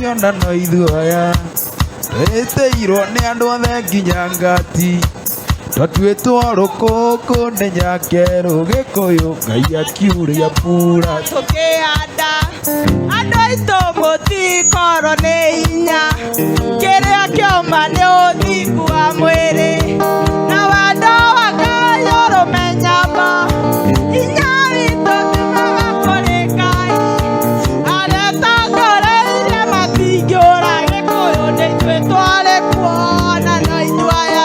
ciona no ithuaya tweteirwo nĩ andũ othe nginya ngati twatuĩtwo rũkũngũ nĩ nyakerũ gĩkũyũ Ngai akiuria mbura tũkĩhanda andũ aitũ mũtikorwo nĩ hinya kĩrĩa kĩoma nĩ ũthingu wa mwĩrĩ na wendo wa Ngai ũrũmenyamba hinya witũ tumaga kũrĩ Ngai arĩa tongoreirie matingĩũra gĩkũyũ nĩ ithuĩ twarĩ kuona no ithuaya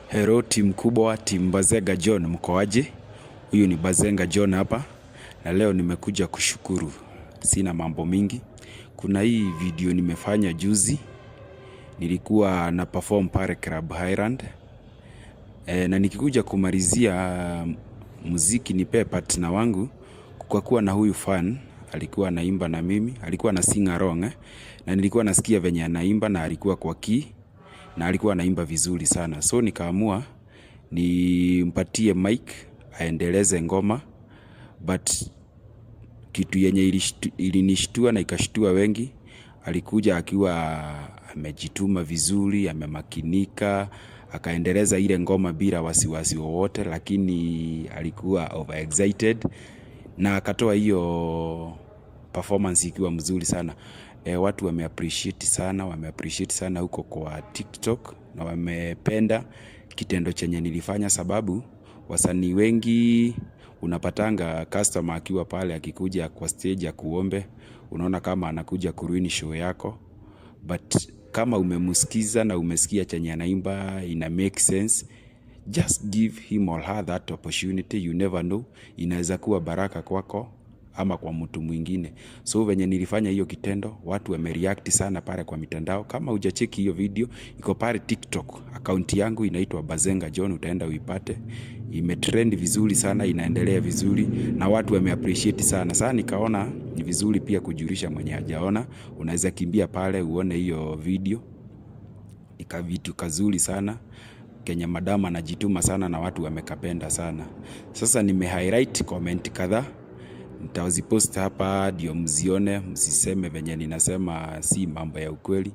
Hello timu kubwa, timu Bazenga John, mkoaje? Huyu ni Bazenga John hapa na leo nimekuja kushukuru. Sina mambo mingi. Kuna hii video nimefanya juzi. Nilikuwa na perform pale Club Highland. Na nikikuja kumalizia muziki nipe partner wangu kwa kuwa na huyu fan alikuwa anaimba na mimi, alikuwa na sing along na nilikuwa nasikia venye anaimba na alikuwa kwa key na alikuwa anaimba vizuri sana. So nikaamua nimpatie mic aendeleze ngoma, but kitu yenye ilinishtua na ikashtua wengi, alikuja akiwa amejituma vizuri, amemakinika, akaendeleza ile ngoma bila wasiwasi wowote, lakini alikuwa overexcited na akatoa hiyo performance ikiwa mzuri sana. Watu wameappreciate sana huko kwa TikTok na wamependa kitendo chenye nilifanya, sababu wasanii wengi unapatanga customer akiwa pale akikuja kwa stage ya kuombe, unaona kama anakuja kuruini show yako, but kama umemusikiza na umesikia chenye anaimba ina make sense, just give him or her that opportunity. You never know, inaweza kuwa baraka kwako ama kwa mtu mwingine. So venye nilifanya hiyo kitendo, watu wamereact sana pale kwa mitandao. Kama hujacheki hiyo video, iko pale TikTok, account yangu inaitwa Bazenga John, utaenda uipate. Imetrend vizuri sana, inaendelea vizuri na watu wameappreciate sana. Sasa nikaona ni vizuri pia kujulisha mwenye hajaona, unaweza kimbia pale uone hiyo video. Ikavitu kazuri sana. Kenya madama anajituma sana na watu wamekapenda sana. Sasa nime-highlight comment kadhaa. Nitazipost hapa ndio mzione, msiseme venye ninasema si mambo ya ukweli.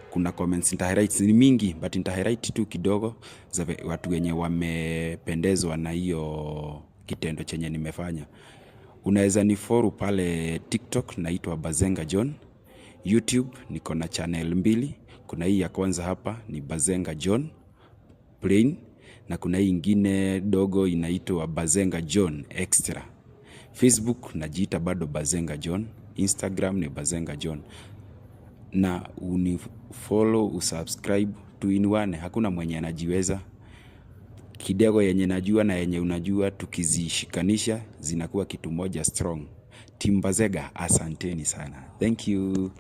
Kuna comments nita-highlight ni mingi, but nita-highlight tu kidogo za watu wenye wamependezwa na hiyo kitendo chenye nimefanya. Unaweza ni follow pale TikTok, naitwa Bazenga John. YouTube niko na channel 2. Kuna hii ya kwanza hapa ni Bazenga John plain, na kuna hii ingine dogo inaitwa Bazenga John extra. Facebook najiita bado Bazenga John, Instagram ni Bazenga John. Na unifollow, usubscribe, tuinuane, hakuna mwenye anajiweza. Kidogo yenye najua na yenye unajua tukizishikanisha zinakuwa kitu moja strong. Team Bazenga, asanteni sana. Thank you.